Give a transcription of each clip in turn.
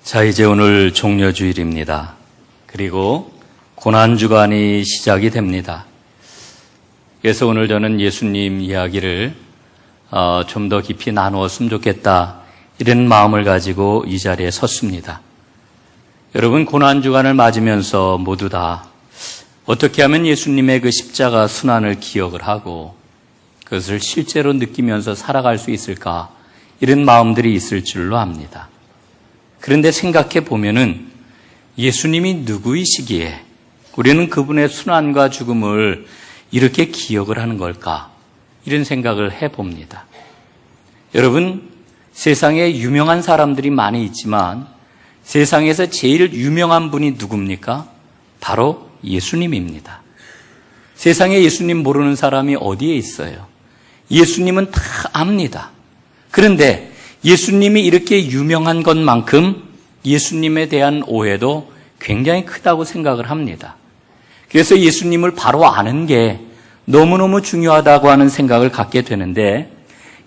자, 이제 오늘 종려주일입니다. 그리고 고난주간이 시작이 됩니다. 그래서 오늘 저는 예수님 이야기를 좀 더 깊이 나누었으면 좋겠다, 이런 마음을 가지고 이 자리에 섰습니다. 여러분, 고난주간을 맞으면서 모두 다 어떻게 하면 예수님의 그 십자가 순환을 기억을 하고 그것을 실제로 느끼면서 살아갈 수 있을까, 이런 마음들이 있을 줄로 압니다. 그런데 생각해 보면은 예수님이 누구이시기에 우리는 그분의 순환과 죽음을 이렇게 기억을 하는 걸까, 이런 생각을 해봅니다. 여러분, 세상에 유명한 사람들이 많이 있지만 세상에서 제일 유명한 분이 누굽니까? 바로 예수님입니다. 세상에 예수님 모르는 사람이 어디에 있어요? 예수님은 다 압니다. 그런데 예수님이 이렇게 유명한 것만큼 예수님에 대한 오해도 굉장히 크다고 생각을 합니다. 그래서 예수님을 바로 아는 게 너무너무 중요하다고 하는 생각을 갖게 되는데,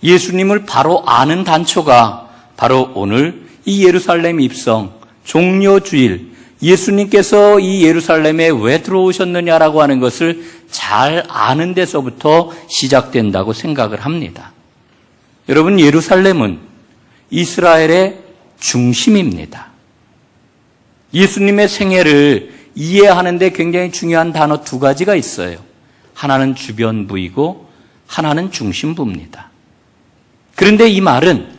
예수님을 바로 아는 단초가 바로 오늘 이 예루살렘 입성 종려주일, 예수님께서 이 예루살렘에 왜 들어오셨느냐라고 하는 것을 잘 아는 데서부터 시작된다고 생각을 합니다. 여러분, 예루살렘은 이스라엘의 중심입니다. 예수님의 생애를 이해하는 데 굉장히 중요한 단어 두 가지가 있어요. 하나는 주변부이고 하나는 중심부입니다. 그런데 이 말은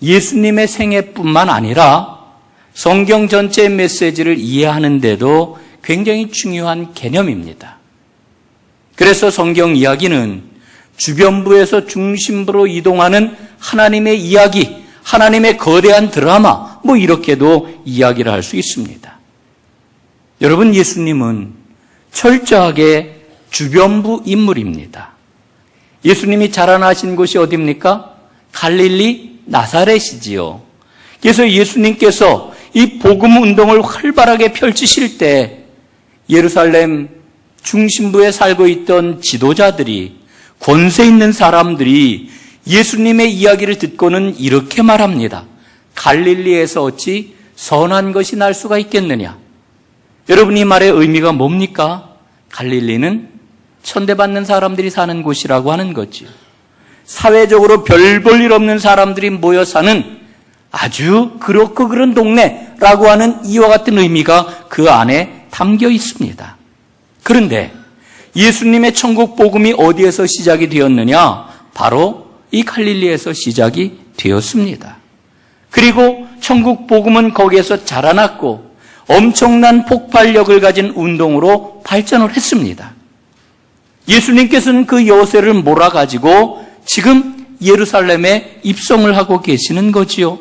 예수님의 생애뿐만 아니라 성경 전체의 메시지를 이해하는 데도 굉장히 중요한 개념입니다. 그래서 성경 이야기는 주변부에서 중심부로 이동하는 하나님의 이야기, 하나님의 거대한 드라마, 이렇게도 이야기를 할 수 있습니다. 여러분, 예수님은 철저하게 주변부 인물입니다. 예수님이 자라나신 곳이 어디입니까? 갈릴리 나사렛이지요. 그래서 예수님께서 이 복음 운동을 활발하게 펼치실 때 예루살렘 중심부에 살고 있던 지도자들이, 권세 있는 사람들이 예수님의 이야기를 듣고는 이렇게 말합니다. 갈릴리에서 어찌 선한 것이 날 수가 있겠느냐? 여러분, 이 말의 의미가 뭡니까? 갈릴리는 천대받는 사람들이 사는 곳이라고 하는 거지요. 사회적으로 별 볼 일 없는 사람들이 모여 사는 아주 그렇고 그런 동네라고 하는 이와 같은 의미가 그 안에 담겨 있습니다. 그런데 예수님의 천국 복음이 어디에서 시작이 되었느냐? 바로 이 갈릴리에서 시작이 되었습니다. 그리고 천국 복음은 거기에서 자라났고 엄청난 폭발력을 가진 운동으로 발전을 했습니다. 예수님께서는 그 여세를 몰아가지고 지금 예루살렘에 입성을 하고 계시는 거지요.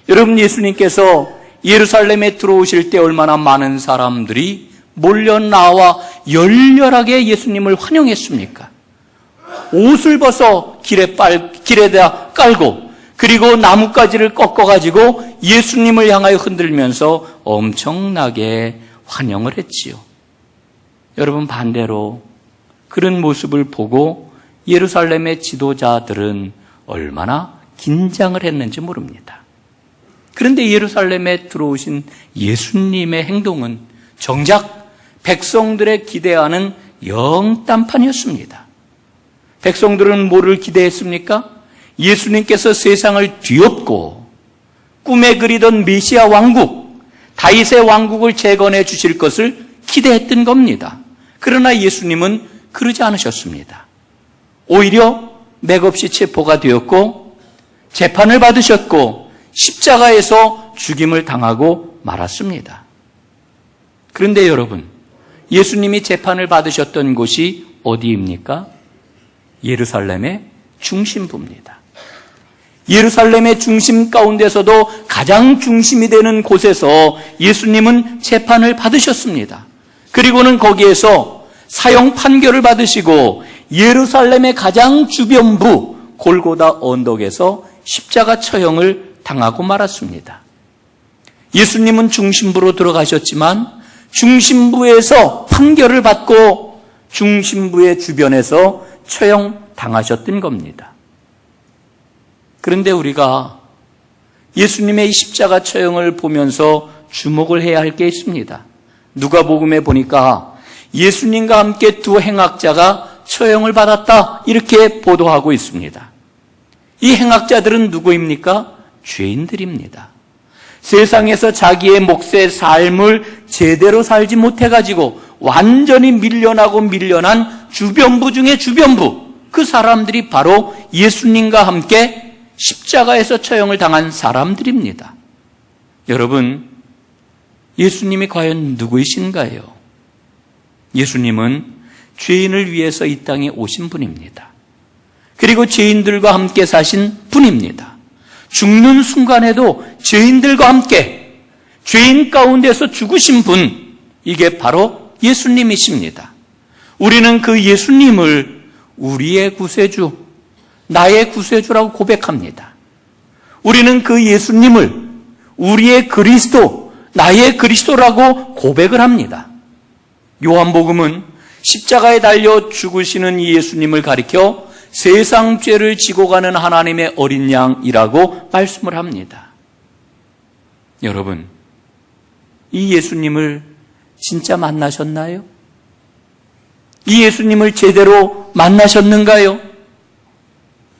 여러분, 예수님께서 예루살렘에 들어오실 때 얼마나 많은 사람들이 몰려 나와 열렬하게 예수님을 환영했습니까? 옷을 벗어 길에다 깔고, 그리고 나뭇가지를 꺾어가지고 예수님을 향하여 흔들면서 엄청나게 환영을 했지요. 여러분, 반대로 그런 모습을 보고 예루살렘의 지도자들은 얼마나 긴장을 했는지 모릅니다. 그런데 예루살렘에 들어오신 예수님의 행동은 정작 백성들의 기대하는 영딴판이었습니다. 백성들은 뭐를 기대했습니까? 예수님께서 세상을 뒤엎고 꿈에 그리던 메시아 왕국, 다윗의 왕국을 재건해 주실 것을 기대했던 겁니다. 그러나 예수님은 그러지 않으셨습니다. 오히려 맥없이 체포가 되었고 재판을 받으셨고 십자가에서 죽임을 당하고 말았습니다. 그런데 여러분, 예수님이 재판을 받으셨던 곳이 어디입니까? 예루살렘의 중심부입니다. 예루살렘의 중심 가운데서도 가장 중심이 되는 곳에서 예수님은 재판을 받으셨습니다. 그리고는 거기에서 사형 판결을 받으시고 예루살렘의 가장 주변부 골고다 언덕에서 십자가 처형을 당하고 말았습니다. 예수님은 중심부로 들어가셨지만 중심부에서 판결을 받고 중심부의 주변에서 처형 당하셨던 겁니다. 그런데 우리가 예수님의 십자가 처형을 보면서 주목을 해야 할 게 있습니다. 누가복음에 보니까 예수님과 함께 두 행악자가 처형을 받았다 이렇게 보도하고 있습니다. 이 행악자들은 누구입니까? 죄인들입니다. 세상에서 자기의 몫의 삶을 제대로 살지 못해가지고 완전히 밀려난 주변부 중에 주변부, 그 사람들이 바로 예수님과 함께 십자가에서 처형을 당한 사람들입니다. 여러분, 예수님이 과연 누구이신가요? 예수님은 죄인을 위해서 이 땅에 오신 분입니다. 그리고 죄인들과 함께 사신 분입니다. 죽는 순간에도 죄인들과 함께 죄인 가운데서 죽으신 분, 이게 바로 예수님이십니다. 우리는 그 예수님을 우리의 구세주, 나의 구세주라고 고백합니다. 우리는 그 예수님을 우리의 그리스도, 나의 그리스도라고 고백을 합니다. 요한복음은 십자가에 달려 죽으시는 이 예수님을 가리켜 세상 죄를 지고 가는 하나님의 어린 양이라고 말씀을 합니다. 여러분, 이 예수님을 진짜 만나셨나요? 이 예수님을 제대로 만나셨는가요?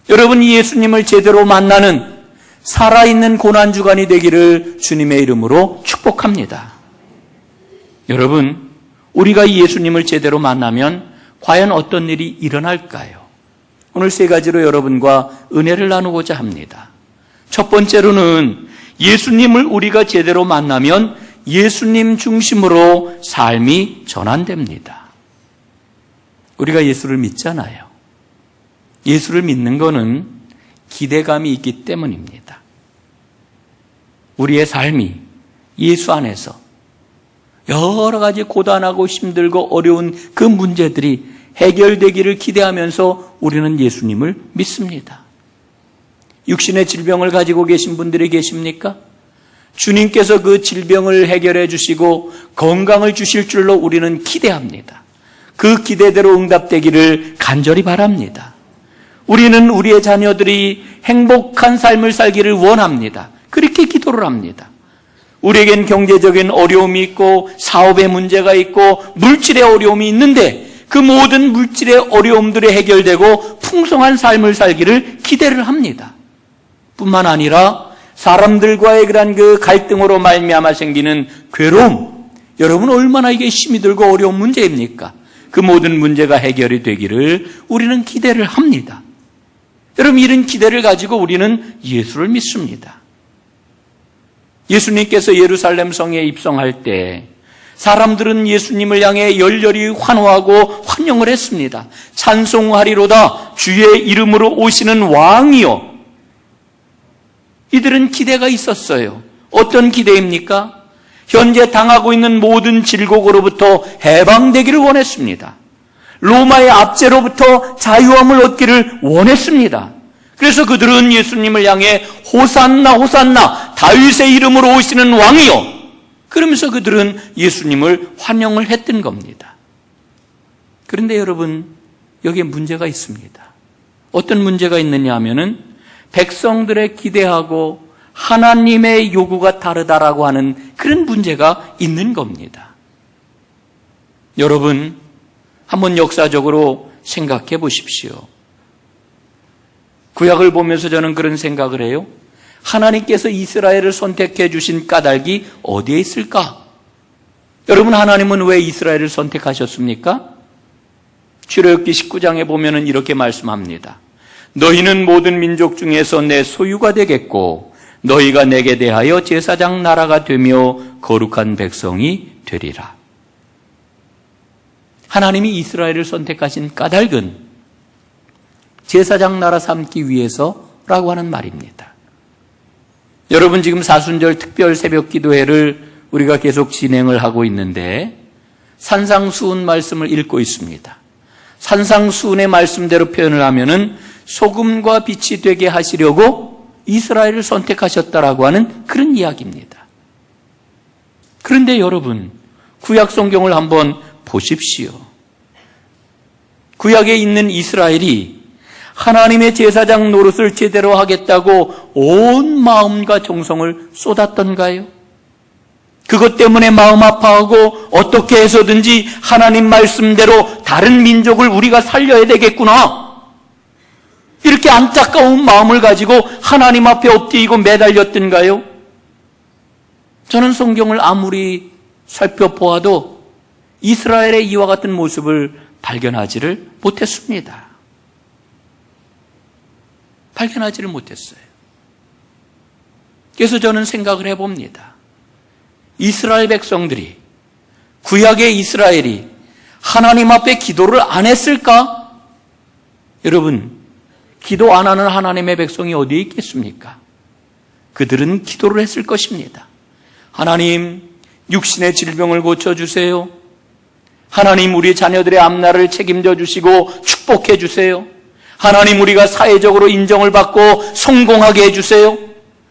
여러분, 이 예수님을 제대로 만나는 살아있는 고난주간이 되기를 주님의 이름으로 축복합니다. 여러분, 우리가 이 예수님을 제대로 만나면 과연 어떤 일이 일어날까요? 오늘 세 가지로 여러분과 은혜를 나누고자 합니다. 첫 번째로는 예수님을 우리가 제대로 만나면 예수님 중심으로 삶이 전환됩니다. 우리가 예수를 믿잖아요. 예수를 믿는 것은 기대감이 있기 때문입니다. 우리의 삶이 예수 안에서 여러 가지 고단하고 힘들고 어려운 그 문제들이 해결되기를 기대하면서 우리는 예수님을 믿습니다. 육신의 질병을 가지고 계신 분들이 계십니까? 주님께서 그 질병을 해결해 주시고 건강을 주실 줄로 우리는 기대합니다. 그 기대대로 응답되기를 간절히 바랍니다. 우리는 우리의 자녀들이 행복한 삶을 살기를 원합니다. 그렇게 기도를 합니다. 우리에겐 경제적인 어려움이 있고 사업의 문제가 있고 물질의 어려움이 있는데 그 모든 물질의 어려움들이 해결되고 풍성한 삶을 살기를 기대를 합니다. 뿐만 아니라 사람들과의 그런 그 갈등으로 말미암아 생기는 괴로움, 여러분 얼마나 이게 힘이 들고 어려운 문제입니까? 그 모든 문제가 해결이 되기를 우리는 기대를 합니다. 여러분, 이런 기대를 가지고 우리는 예수를 믿습니다. 예수님께서 예루살렘 성에 입성할 때 사람들은 예수님을 향해 열렬히 환호하고 환영을 했습니다. 찬송하리로다 주의 이름으로 오시는 왕이요. 이들은 기대가 있었어요. 어떤 기대입니까? 현재 당하고 있는 모든 질곡으로부터 해방되기를 원했습니다. 로마의 압제로부터 자유함을 얻기를 원했습니다. 그래서 그들은 예수님을 향해 호산나 호산나 다윗의 이름으로 오시는 왕이요, 그러면서 그들은 예수님을 환영을 했던 겁니다. 그런데 여러분, 여기에 문제가 있습니다. 어떤 문제가 있느냐 하면은 백성들의 기대하고 하나님의 요구가 다르다라고 하는 그런 문제가 있는 겁니다. 여러분, 한번 역사적으로 생각해 보십시오. 구약을 보면서 저는 그런 생각을 해요. 하나님께서 이스라엘을 선택해 주신 까닭이 어디에 있을까? 여러분, 하나님은 왜 이스라엘을 선택하셨습니까? 출애굽기 19장에 보면은 이렇게 말씀합니다. 너희는 모든 민족 중에서 내 소유가 되겠고 너희가 내게 대하여 제사장 나라가 되며 거룩한 백성이 되리라. 하나님이 이스라엘을 선택하신 까닭은 제사장 나라 삼기 위해서라고 하는 말입니다. 여러분, 지금 사순절 특별 새벽 기도회를 우리가 계속 진행을 하고 있는데 산상수훈 말씀을 읽고 있습니다. 산상수훈의 말씀대로 표현을 하면은 소금과 빛이 되게 하시려고 이스라엘을 선택하셨다라고 하는 그런 이야기입니다. 그런데 여러분, 구약 성경을 한번 보십시오. 구약에 있는 이스라엘이 하나님의 제사장 노릇을 제대로 하겠다고 온 마음과 정성을 쏟았던가요? 그것 때문에 마음 아파하고 어떻게 해서든지 하나님 말씀대로 다른 민족을 우리가 살려야 되겠구나, 이렇게 안타까운 마음을 가지고 하나님 앞에 엎드리고 매달렸던가요? 저는 성경을 아무리 살펴보아도 이스라엘의 이와 같은 모습을 발견하지를 못했습니다. 발견하지를 못했어요. 그래서 저는 생각을 해봅니다. 이스라엘 백성들이, 구약의 이스라엘이 하나님 앞에 기도를 안 했을까? 여러분, 기도 안 하는 하나님의 백성이 어디에 있겠습니까? 그들은 기도를 했을 것입니다. 하나님, 육신의 질병을 고쳐주세요. 하나님, 우리 자녀들의 앞날을 책임져 주시고 축복해 주세요. 하나님, 우리가 사회적으로 인정을 받고 성공하게 해주세요.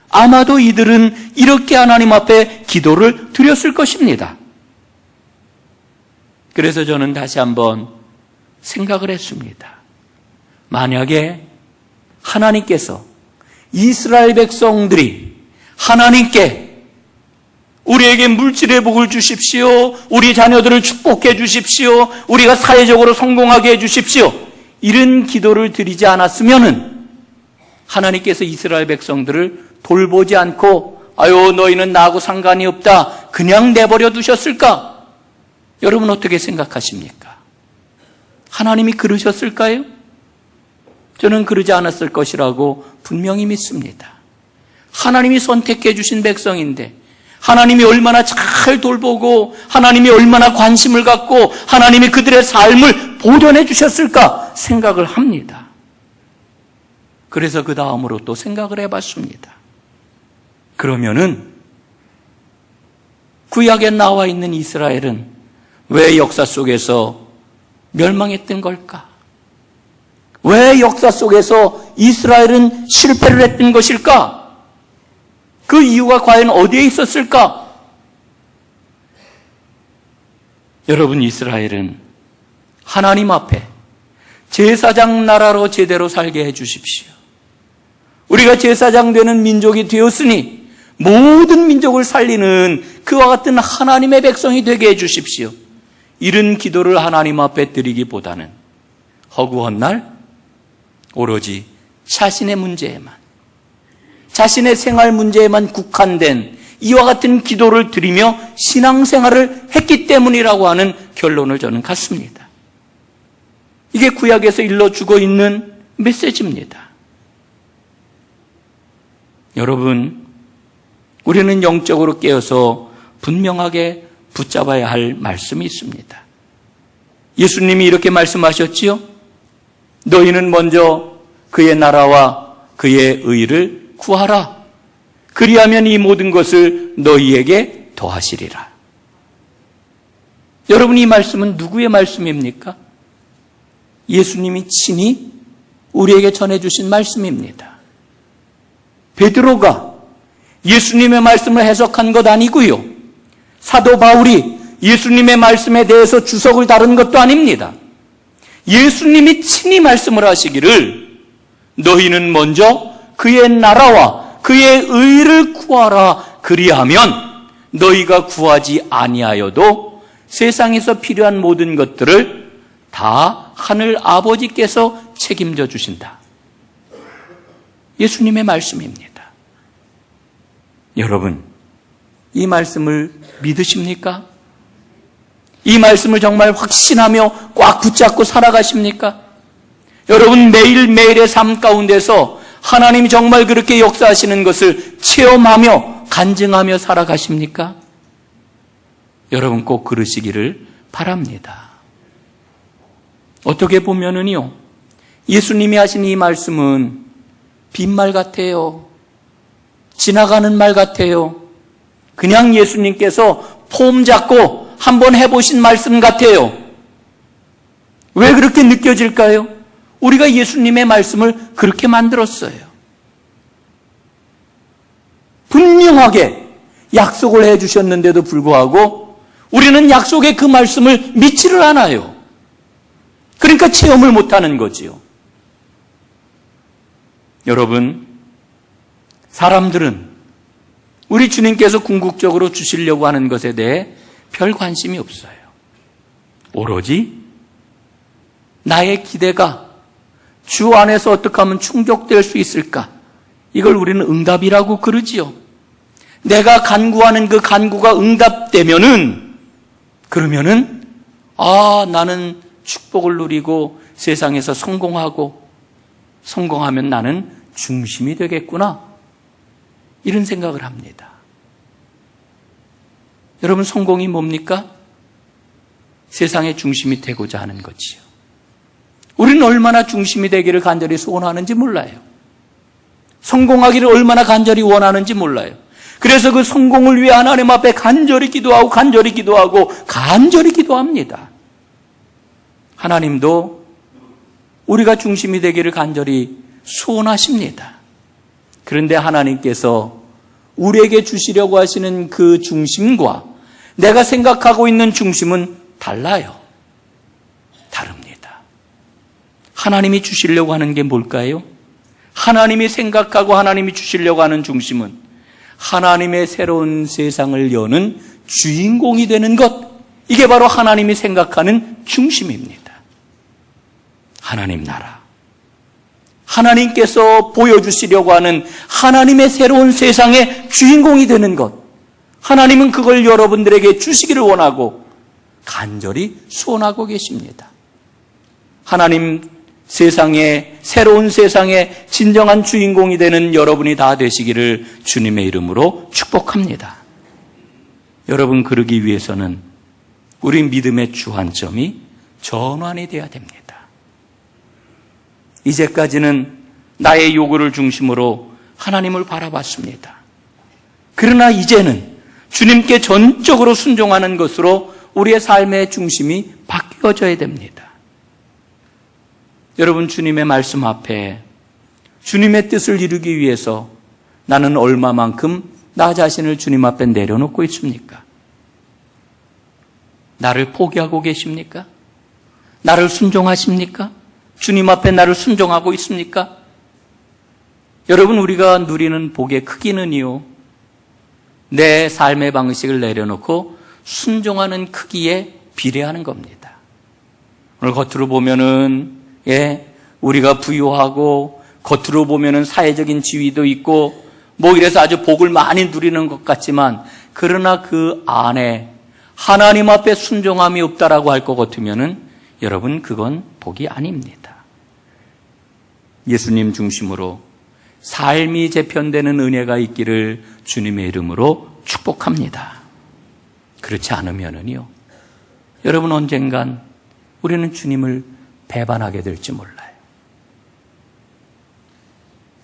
아마도 이들은 이렇게 하나님 앞에 기도를 드렸을 것입니다. 그래서 저는 다시 한번 생각을 했습니다. 만약에 하나님께서 이스라엘 백성들이 하나님께 우리에게 물질의 복을 주십시오, 우리 자녀들을 축복해 주십시오, 우리가 사회적으로 성공하게 해 주십시오, 이런 기도를 드리지 않았으면은 하나님께서 이스라엘 백성들을 돌보지 않고 아유 너희는 나하고 상관이 없다 그냥 내버려 두셨을까? 여러분 어떻게 생각하십니까? 하나님이 그러셨을까요? 저는 그러지 않았을 것이라고 분명히 믿습니다. 하나님이 선택해 주신 백성인데 하나님이 얼마나 잘 돌보고 하나님이 얼마나 관심을 갖고 하나님이 그들의 삶을 보존해 주셨을까 생각을 합니다. 그래서 그 다음으로 또 생각을 해봤습니다. 그러면은 구약에 나와 있는 이스라엘은 왜 역사 속에서 멸망했던 걸까? 왜 역사 속에서 이스라엘은 실패를 했던 것일까? 그 이유가 과연 어디에 있었을까? 여러분, 이스라엘은 하나님 앞에 제사장 나라로 제대로 살게 해 주십시오. 우리가 제사장 되는 민족이 되었으니 모든 민족을 살리는 그와 같은 하나님의 백성이 되게 해 주십시오. 이런 기도를 하나님 앞에 드리기보다는 허구한 날 오로지 자신의 문제에만, 자신의 생활 문제에만 국한된 이와 같은 기도를 드리며 신앙생활을 했기 때문이라고 하는 결론을 저는 갖습니다. 이게 구약에서 일러주고 있는 메시지입니다. 여러분, 우리는 영적으로 깨어서 분명하게 붙잡아야 할 말씀이 있습니다. 예수님이 이렇게 말씀하셨지요? 너희는 먼저 그의 나라와 그의 의를 구하라. 그리하면 이 모든 것을 너희에게 더하시리라. 여러분, 이 말씀은 누구의 말씀입니까? 예수님이 친히 우리에게 전해주신 말씀입니다. 베드로가 예수님의 말씀을 해석한 것 아니고요, 사도 바울이 예수님의 말씀에 대해서 주석을 다룬 것도 아닙니다. 예수님이 친히 말씀을 하시기를 너희는 먼저 그의 나라와 그의 의를 구하라. 그리하면 너희가 구하지 아니하여도 세상에서 필요한 모든 것들을 다 하늘 아버지께서 책임져 주신다. 예수님의 말씀입니다. 여러분, 이 말씀을 믿으십니까? 이 말씀을 정말 확신하며 꽉 붙잡고 살아가십니까? 여러분, 매일매일의 삶 가운데서 하나님이 정말 그렇게 역사하시는 것을 체험하며 간증하며 살아가십니까? 여러분, 꼭 그러시기를 바랍니다. 어떻게 보면은요, 예수님이 하신 이 말씀은 빈말 같아요. 지나가는 말 같아요. 그냥 예수님께서 폼 잡고 한번 해보신 말씀 같아요. 왜 그렇게 느껴질까요? 우리가 예수님의 말씀을 그렇게 만들었어요. 분명하게 약속을 해주셨는데도 불구하고 우리는 약속의 그 말씀을 믿지를 않아요. 그러니까 체험을 못하는 거지요. 여러분, 사람들은 우리 주님께서 궁극적으로 주시려고 하는 것에 대해 별 관심이 없어요. 오로지 나의 기대가 주 안에서 어떻게 하면 충족될 수 있을까? 이걸 우리는 응답이라고 그러지요. 내가 간구하는 그 간구가 응답되면은, 그러면은, 나는 축복을 누리고 세상에서 성공하면 나는 중심이 되겠구나. 이런 생각을 합니다. 여러분, 성공이 뭡니까? 세상의 중심이 되고자 하는 거지요. 우리는 얼마나 중심이 되기를 간절히 소원하는지 몰라요. 성공하기를 얼마나 간절히 원하는지 몰라요. 그래서 그 성공을 위해 하나님 앞에 간절히 기도합니다. 하나님도 우리가 중심이 되기를 간절히 소원하십니다. 그런데 하나님께서 우리에게 주시려고 하시는 그 중심과 내가 생각하고 있는 중심은 달라요. 다릅니다. 하나님이 주시려고 하는 게 뭘까요? 하나님이 생각하고 하나님이 주시려고 하는 중심은 하나님의 새로운 세상을 여는 주인공이 되는 것, 이게 바로 하나님이 생각하는 중심입니다. 하나님 나라, 하나님께서 보여주시려고 하는 하나님의 새로운 세상의 주인공이 되는 것, 하나님은 그걸 여러분들에게 주시기를 원하고 간절히 소원하고 계십니다. 하나님 새로운 세상의 진정한 주인공이 되는 여러분이 다 되시기를 주님의 이름으로 축복합니다. 여러분, 그러기 위해서는 우리 믿음의 주안점이 전환이 되어야 됩니다. 이제까지는 나의 요구를 중심으로 하나님을 바라봤습니다. 그러나 이제는 주님께 전적으로 순종하는 것으로 우리의 삶의 중심이 바뀌어져야 됩니다. 여러분, 주님의 말씀 앞에 주님의 뜻을 이루기 위해서 나는 얼마만큼 나 자신을 주님 앞에 내려놓고 있습니까? 나를 포기하고 계십니까? 나를 순종하십니까? 주님 앞에 나를 순종하고 있습니까? 여러분, 우리가 누리는 복의 크기는요, 내 삶의 방식을 내려놓고 순종하는 크기에 비례하는 겁니다. 오늘 겉으로 보면은 우리가 부유하고 겉으로 보면은 사회적인 지위도 있고 이래서 아주 복을 많이 누리는 것 같지만, 그러나 그 안에 하나님 앞에 순종함이 없다라고 할 것 같으면은 여러분, 그건 복이 아닙니다. 예수님 중심으로 삶이 재편되는 은혜가 있기를 주님의 이름으로 축복합니다. 그렇지 않으면은요, 여러분, 언젠간 우리는 주님을 배반하게 될지 몰라요.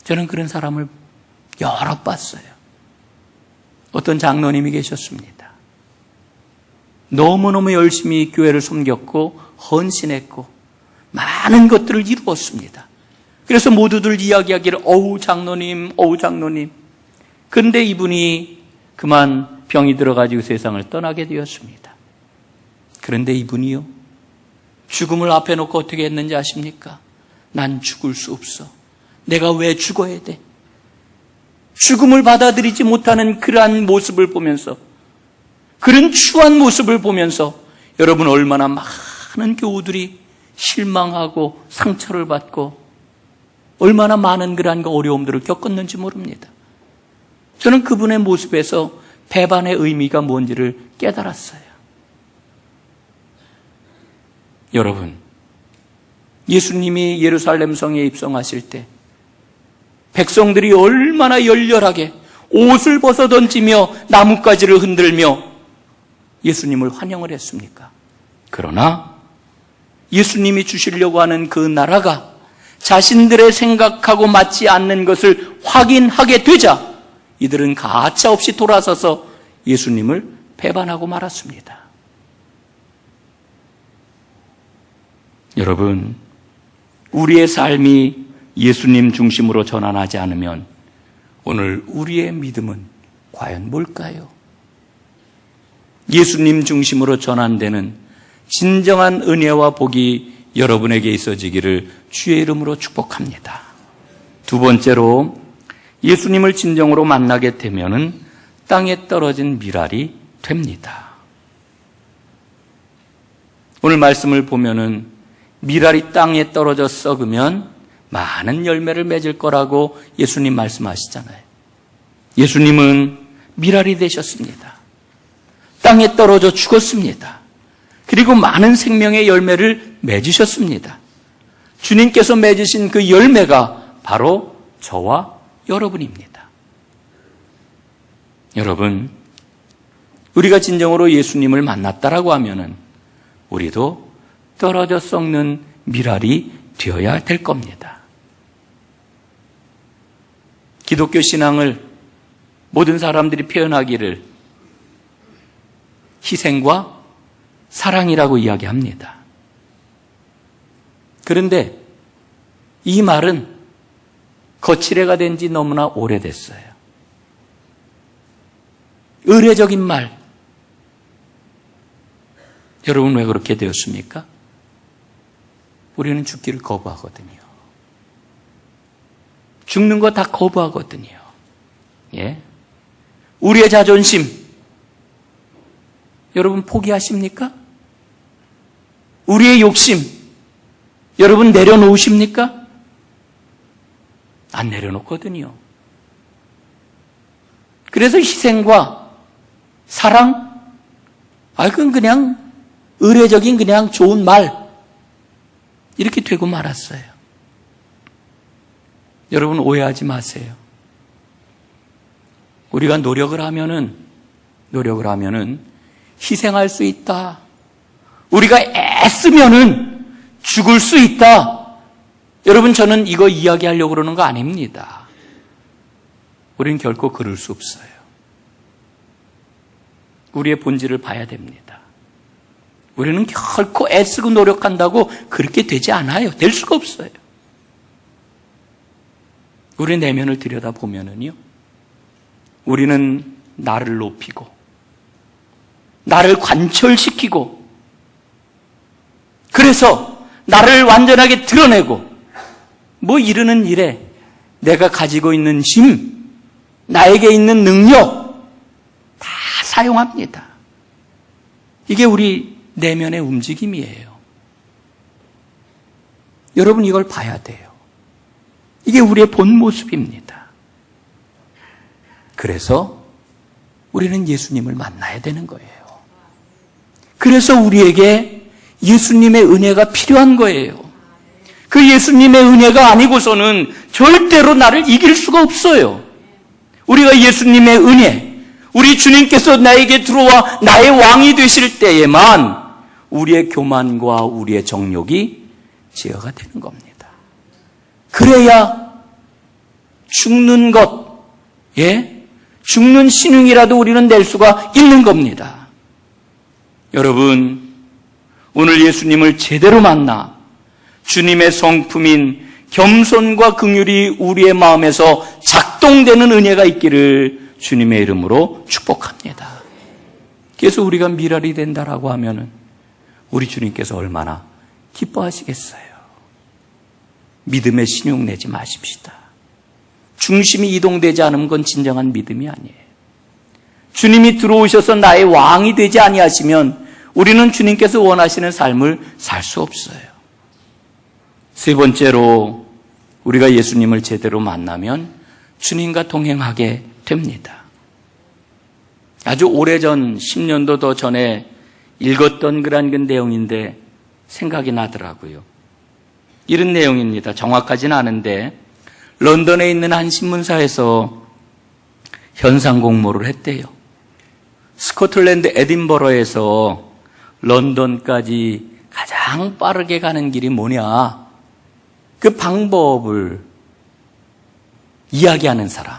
저는 그런 사람을 여러 봤어요. 어떤 장로님이 계셨습니다. 너무너무 열심히 교회를 섬겼고 헌신했고 많은 것들을 이루었습니다. 그래서 모두들 이야기하기를 어우 장로님. 그런데 이분이 그만 병이 들어가지고 세상을 떠나게 되었습니다. 그런데 이분이요, 죽음을 앞에 놓고 어떻게 했는지 아십니까? 난 죽을 수 없어. 내가 왜 죽어야 돼? 죽음을 받아들이지 못하는 그러한 모습을 보면서, 그런 추한 모습을 보면서 여러분, 얼마나 많은 교우들이 실망하고 상처를 받고 얼마나 많은 그러한 어려움들을 겪었는지 모릅니다. 저는 그분의 모습에서 배반의 의미가 뭔지를 깨달았어요. 여러분, 예수님이 예루살렘 성에 입성하실 때 백성들이 얼마나 열렬하게 옷을 벗어 던지며 나뭇가지를 흔들며 예수님을 환영을 했습니까? 그러나 예수님이 주시려고 하는 그 나라가 자신들의 생각하고 맞지 않는 것을 확인하게 되자 이들은 가차없이 돌아서서 예수님을 배반하고 말았습니다. 여러분, 우리의 삶이 예수님 중심으로 전환하지 않으면 오늘 우리의 믿음은 과연 뭘까요? 예수님 중심으로 전환되는 진정한 은혜와 복이 여러분에게 있어지기를 주의 이름으로 축복합니다. 두 번째로 예수님을 진정으로 만나게 되면은 땅에 떨어진 미랄이 됩니다. 오늘 말씀을 보면은 미랄이 땅에 떨어져 썩으면 많은 열매를 맺을 거라고 예수님 말씀하시잖아요. 예수님은 미랄이 되셨습니다. 땅에 떨어져 죽었습니다. 그리고 많은 생명의 열매를 맺으셨습니다. 주님께서 맺으신 그 열매가 바로 저와 여러분입니다. 여러분, 우리가 진정으로 예수님을 만났다라고 하면은 우리도 떨어져 썩는 미랄이 되어야 될 겁니다. 기독교 신앙을 모든 사람들이 표현하기를 희생과 사랑이라고 이야기합니다. 그런데 이 말은 거칠애가 된 지 너무나 오래됐어요. 의례적인 말. 여러분 왜 그렇게 되었습니까? 우리는 죽기를 거부하거든요. 죽는 거 다 거부하거든요. 예? 우리의 자존심. 여러분 포기하십니까? 우리의 욕심. 여러분 내려놓으십니까? 안 내려놓거든요. 그래서 희생과 사랑, 그건 그냥 의례적인 그냥 좋은 말 이렇게 되고 말았어요. 여러분 오해하지 마세요. 우리가 노력을 하면은 희생할 수 있다. 우리가 애쓰면은 죽을 수 있다. 여러분 저는 이거 이야기하려고 그러는 거 아닙니다. 우리는 결코 그럴 수 없어요. 우리의 본질을 봐야 됩니다. 우리는 결코 애쓰고 노력한다고 그렇게 되지 않아요. 될 수가 없어요. 우리 내면을 들여다보면은요, 우리는 나를 높이고, 나를 관철시키고, 그래서 나를 완전하게 드러내고, 이르는 일에 내가 가지고 있는 힘, 나에게 있는 능력, 다 사용합니다. 이게 우리 내면의 움직임이에요. 여러분 이걸 봐야 돼요. 이게 우리의 본 모습입니다. 그래서 우리는 예수님을 만나야 되는 거예요. 그래서 우리에게 예수님의 은혜가 필요한 거예요. 그 예수님의 은혜가 아니고서는 절대로 나를 이길 수가 없어요. 우리가 예수님의 은혜, 우리 주님께서 나에게 들어와 나의 왕이 되실 때에만 우리의 교만과 우리의 정욕이 제어가 되는 겁니다. 그래야 죽는 것, 죽는 신용이라도 우리는 낼 수가 있는 겁니다. 여러분, 오늘 예수님을 제대로 만나 주님의 성품인 겸손과 긍휼이 우리의 마음에서 작동되는 은혜가 있기를 주님의 이름으로 축복합니다. 그래서 우리가 미랄이 된다라고 하면은 우리 주님께서 얼마나 기뻐하시겠어요. 믿음의 신용 내지 마십시다. 중심이 이동되지 않은 건 진정한 믿음이 아니에요. 주님이 들어오셔서 나의 왕이 되지 아니하시면 우리는 주님께서 원하시는 삶을 살 수 없어요. 세 번째로 우리가 예수님을 제대로 만나면 주님과 동행하게 됩니다. 아주 오래전 10년도 더 전에 읽었던 그런 내용인데 생각이 나더라고요. 이런 내용입니다. 정확하진 않은데 런던에 있는 한 신문사에서 현상 공모를 했대요. 스코틀랜드 에딘버러에서 런던까지 가장 빠르게 가는 길이 뭐냐, 그 방법을 이야기하는 사람,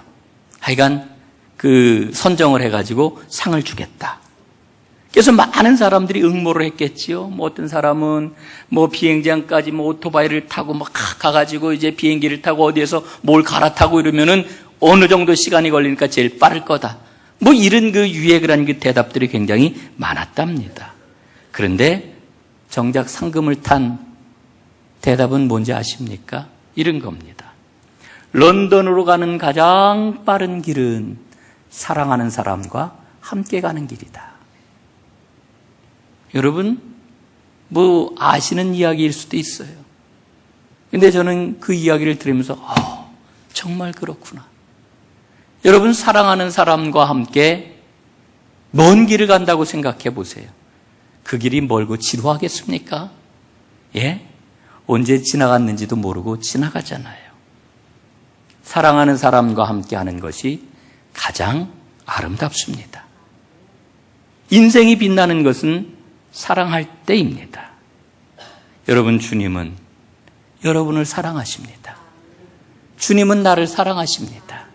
하여간 그 선정을 해가지고 상을 주겠다. 그래서 많은 사람들이 응모를 했겠지요. 어떤 사람은 비행장까지 오토바이를 타고 가가지고 이제 비행기를 타고 어디에서 뭘 갈아타고 이러면은 어느 정도 시간이 걸리니까 제일 빠를 거다. 이런 그 유의 그런 그 대답들이 굉장히 많았답니다. 그런데 정작 상금을 탄 대답은 뭔지 아십니까? 이런 겁니다. 런던으로 가는 가장 빠른 길은 사랑하는 사람과 함께 가는 길이다. 여러분, 아시는 이야기일 수도 있어요. 근데 저는 그 이야기를 들으면서 정말 그렇구나. 여러분, 사랑하는 사람과 함께 먼 길을 간다고 생각해 보세요. 그 길이 멀고 지루하겠습니까? 예? 언제 지나갔는지도 모르고 지나가잖아요. 사랑하는 사람과 함께 하는 것이 가장 아름답습니다. 인생이 빛나는 것은 사랑할 때입니다. 여러분, 주님은 여러분을 사랑하십니다. 주님은 나를 사랑하십니다.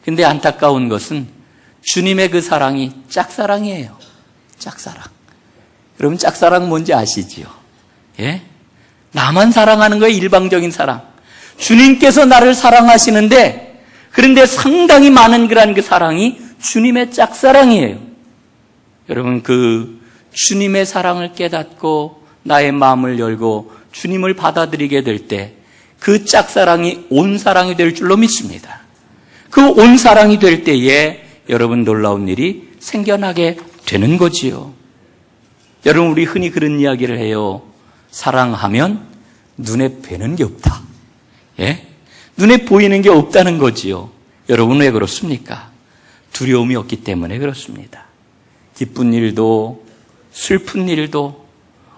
근데 안타까운 것은 주님의 그 사랑이 짝사랑이에요. 짝사랑. 여러분, 짝사랑 뭔지 아시지요? 예? 나만 사랑하는 거예요. 일방적인 사랑. 주님께서 나를 사랑하시는데, 그런데 상당히 많은 그런 그 사랑이 주님의 짝사랑이에요. 여러분, 그 주님의 사랑을 깨닫고 나의 마음을 열고 주님을 받아들이게 될 때 그 짝사랑이 온 사랑이 될 줄로 믿습니다. 그 온 사랑이 될 때에 여러분, 놀라운 일이 생겨나게 되는 거지요. 여러분, 우리 흔히 그런 이야기를 해요. 사랑하면 눈에 뵈는 게 없다. 예? 눈에 보이는 게 없다는 거지요. 여러분, 왜 그렇습니까? 두려움이 없기 때문에 그렇습니다. 기쁜 일도 슬픈 일도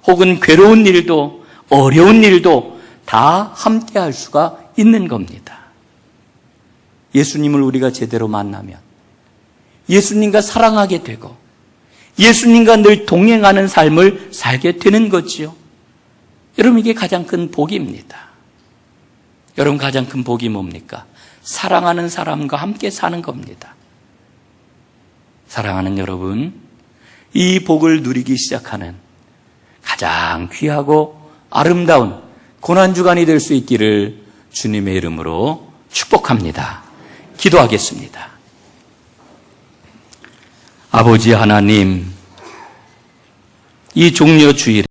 혹은 괴로운 일도 어려운 일도 다 함께 할 수가 있는 겁니다. 예수님을 우리가 제대로 만나면 예수님과 사랑하게 되고 예수님과 늘 동행하는 삶을 살게 되는 거지요. 여러분, 이게 가장 큰 복입니다. 여러분, 가장 큰 복이 뭡니까? 사랑하는 사람과 함께 사는 겁니다. 사랑하는 여러분, 이 복을 누리기 시작하는 가장 귀하고 아름다운 고난주간이 될 수 있기를 주님의 이름으로 축복합니다. 기도하겠습니다. 아버지 하나님, 이 종려 주일에